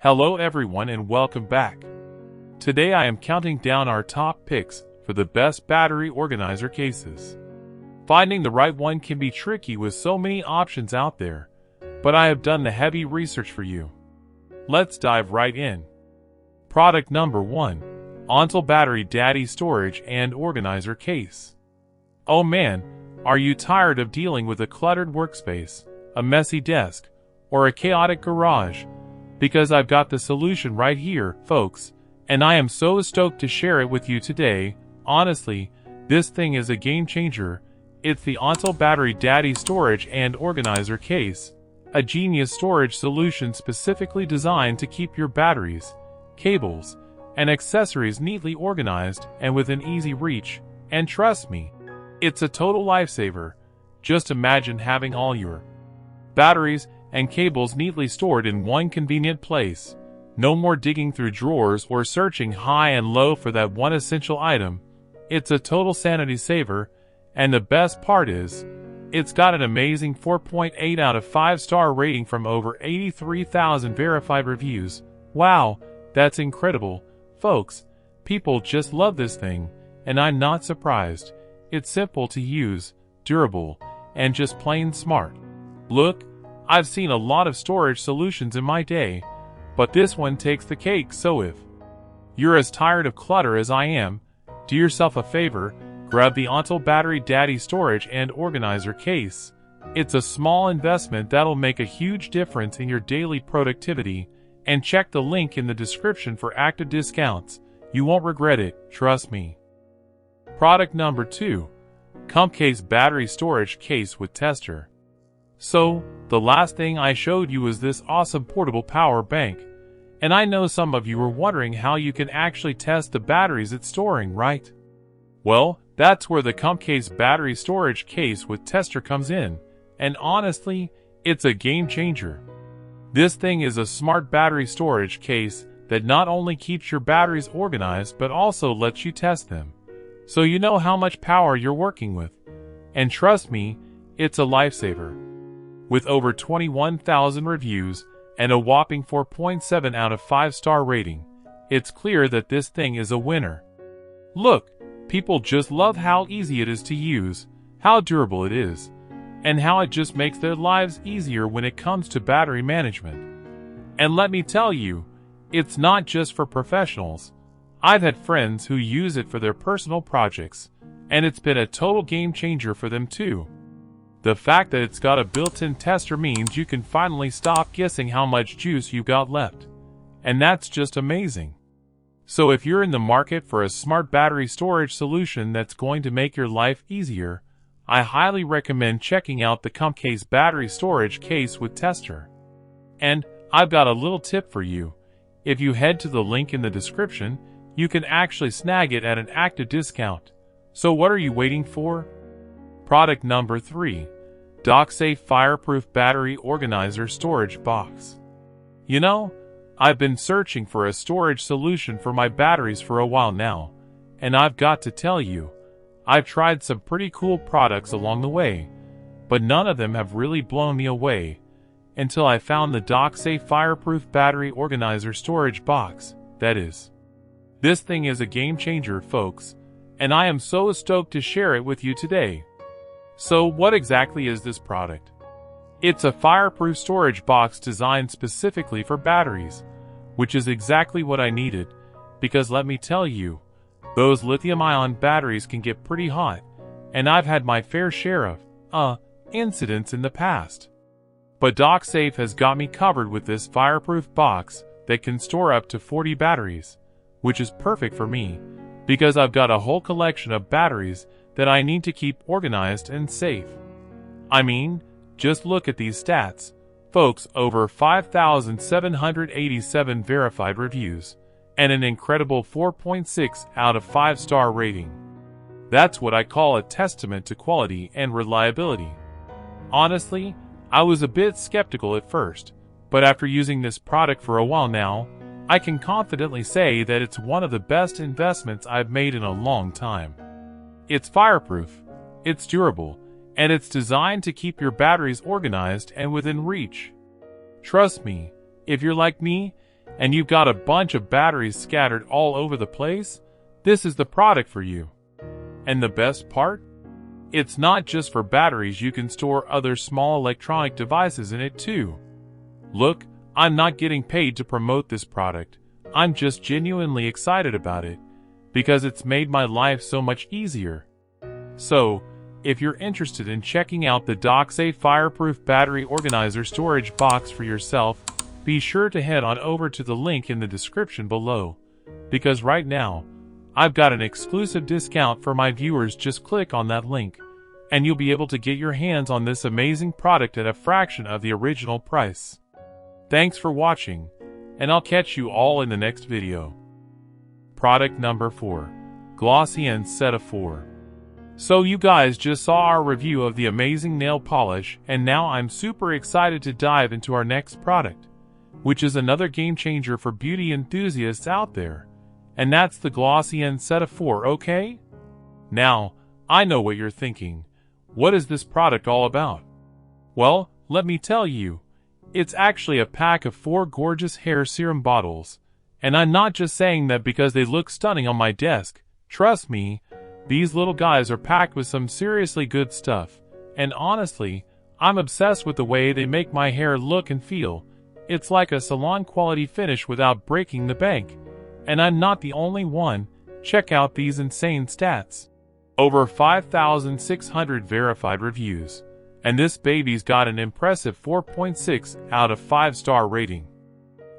Hello everyone and welcome back. Today I am counting down our top picks for the best battery organizer cases. Finding the right one can be tricky with so many options out there, but I have done the heavy research for you. Let's dive right in. Product number 1. Ontel Battery Daddy Storage and Organizer Case. Oh man, are you tired of dealing with a cluttered workspace, a messy desk, or a chaotic garage? Because I've got the solution right here, folks, and I am so stoked to share it with you today. Honestly, this thing is a game changer. It's the Ontel Battery Daddy Storage and Organizer Case, a genius storage solution specifically designed to keep your batteries, cables, and accessories neatly organized and within easy reach. And trust me, it's a total lifesaver. Just imagine having all your batteries and cables neatly stored in one convenient place. No more digging through drawers or searching high and low for that one essential item. It's a total sanity saver, and the best part is, it's got an amazing 4.8 out of 5-star rating from over 83,000 verified reviews. Wow, that's incredible, folks. People just love this thing, and I'm not surprised. It's simple to use, durable, and just plain smart. Look, I've seen a lot of storage solutions in my day, but this one takes the cake. So if you're as tired of clutter as I am, do yourself a favor, grab the Ontel Battery Daddy Storage and Organizer Case. It's a small investment that'll make a huge difference in your daily productivity, and check the link in the description for active discounts. You won't regret it, trust me. Product number 2. Comecase Battery Storage Case with Tester. So, the last thing I showed you was this awesome portable power bank, and I know some of you were wondering how you can actually test the batteries it's storing, right? Well, that's where the Comecase Battery Storage Case with Tester comes in, and honestly, it's a game changer. This thing is a smart battery storage case that not only keeps your batteries organized but also lets you test them, so you know how much power you're working with. And trust me, it's a lifesaver. With over 21,000 reviews and a whopping 4.7 out of 5-star rating, it's clear that this thing is a winner. Look, people just love how easy it is to use, how durable it is, and how it just makes their lives easier when it comes to battery management. And let me tell you, it's not just for professionals. I've had friends who use it for their personal projects, and it's been a total game changer for them too. The fact that it's got a built-in tester means you can finally stop guessing how much juice you've got left. And that's just amazing. So if you're in the market for a smart battery storage solution that's going to make your life easier, I highly recommend checking out the Comecase Battery Storage Case with Tester. And I've got a little tip for you. If you head to the link in the description, you can actually snag it at an active discount. So what are you waiting for? Product number 3. DocSafe Fireproof Battery Organizer Storage Box. You know, I've been searching for a storage solution for my batteries for a while now, and I've got to tell you, I've tried some pretty cool products along the way, but none of them have really blown me away until I found the DocSafe Fireproof Battery Organizer Storage Box, that is. This thing is a game changer, folks, and I am so stoked to share it with you today. So what exactly is this product? It's a fireproof storage box designed specifically for batteries, which is exactly what I needed, because let me tell you, those lithium-ion batteries can get pretty hot, and I've had my fair share of incidents in the past. But DocSafe has got me covered with this fireproof box that can store up to 40 batteries, which is perfect for me, because I've got a whole collection of batteries that I need to keep organized and safe. I mean, just look at these stats. Folks, over 5,787 verified reviews, and an incredible 4.6 out of 5-star rating. That's what I call a testament to quality and reliability. Honestly, I was a bit skeptical at first, but after using this product for a while now, I can confidently say that it's one of the best investments I've made in a long time. It's fireproof, it's durable, and it's designed to keep your batteries organized and within reach. Trust me, if you're like me, and you've got a bunch of batteries scattered all over the place, this is the product for you. And the best part? It's not just for batteries, you can store other small electronic devices in it too. Look, I'm not getting paid to promote this product. I'm just genuinely excited about it, because it's made my life so much easier. So, if you're interested in checking out the DocSafe Fireproof Battery Organizer Storage Box for yourself, be sure to head on over to the link in the description below, because right now, I've got an exclusive discount for my viewers. Just click on that link, and you'll be able to get your hands on this amazing product at a fraction of the original price. Thanks for watching, and I'll catch you all in the next video. Product number 4. GlossyEnd Set of 4. So you guys just saw our review of the amazing nail polish, and now I'm super excited to dive into our next product, which is another game changer for beauty enthusiasts out there. And that's the GlossyEnd Set of 4, okay? Now, I know what you're thinking. What is this product all about? Well, let me tell you. It's actually a pack of 4 gorgeous hair serum bottles. And I'm not just saying that because they look stunning on my desk. Trust me, these little guys are packed with some seriously good stuff. And honestly, I'm obsessed with the way they make my hair look and feel. It's like a salon quality finish without breaking the bank. And I'm not the only one. Check out these insane stats. Over 5,600 verified reviews. And this baby's got an impressive 4.6 out of 5-star rating.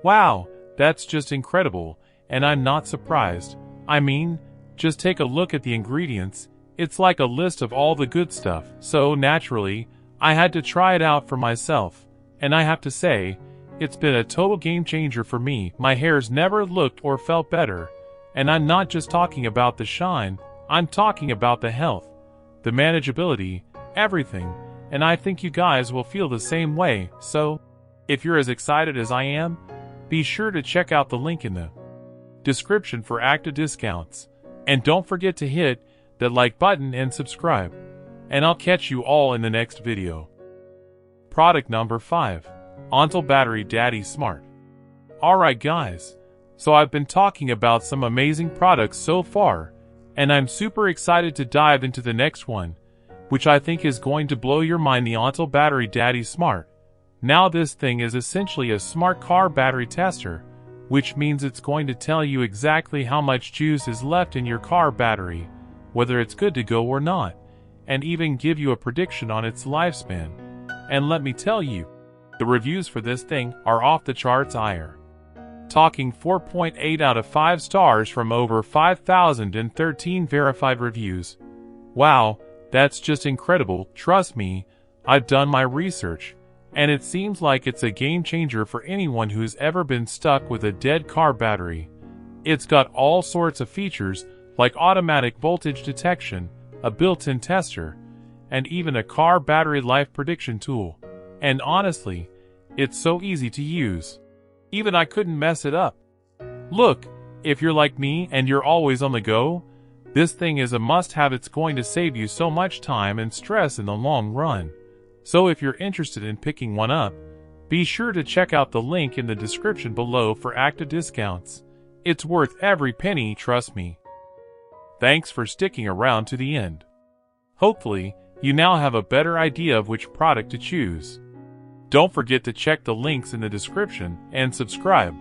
Wow, that's just incredible, and I'm not surprised. I mean, just take a look at the ingredients. It's like a list of all the good stuff. So naturally, I had to try it out for myself. And I have to say, it's been a total game changer for me. My hair's never looked or felt better. And I'm not just talking about the shine, I'm talking about the health, the manageability, everything. And I think you guys will feel the same way. So, if you're as excited as I am, be sure to check out the link in the description for active discounts. And don't forget to hit that like button and subscribe. And I'll catch you all in the next video. Product number 5. Ontel Battery Daddy Smart. Alright guys, so I've been talking about some amazing products so far, and I'm super excited to dive into the next one, which I think is going to blow your mind, the Ontel Battery Daddy Smart. Now this thing is essentially a smart car battery tester, which means it's going to tell you exactly how much juice is left in your car battery, whether it's good to go or not, and even give you a prediction on its lifespan. And let me tell you, the reviews for this thing are off the charts higher. Talking 4.8 out of 5 stars from over 5,013 verified reviews. Wow, that's just incredible. Trust me, I've done my research, and it seems like it's a game changer for anyone who's ever been stuck with a dead car battery. It's got all sorts of features like automatic voltage detection, a built-in tester, and even a car battery life prediction tool. And honestly, it's so easy to use. Even I couldn't mess it up. Look, if you're like me and you're always on the go, this thing is a must-have. It's going to save you so much time and stress in the long run. So if you're interested in picking one up, be sure to check out the link in the description below for active discounts. It's worth every penny, trust me. Thanks for sticking around to the end. Hopefully, you now have a better idea of which product to choose. Don't forget to check the links in the description and subscribe.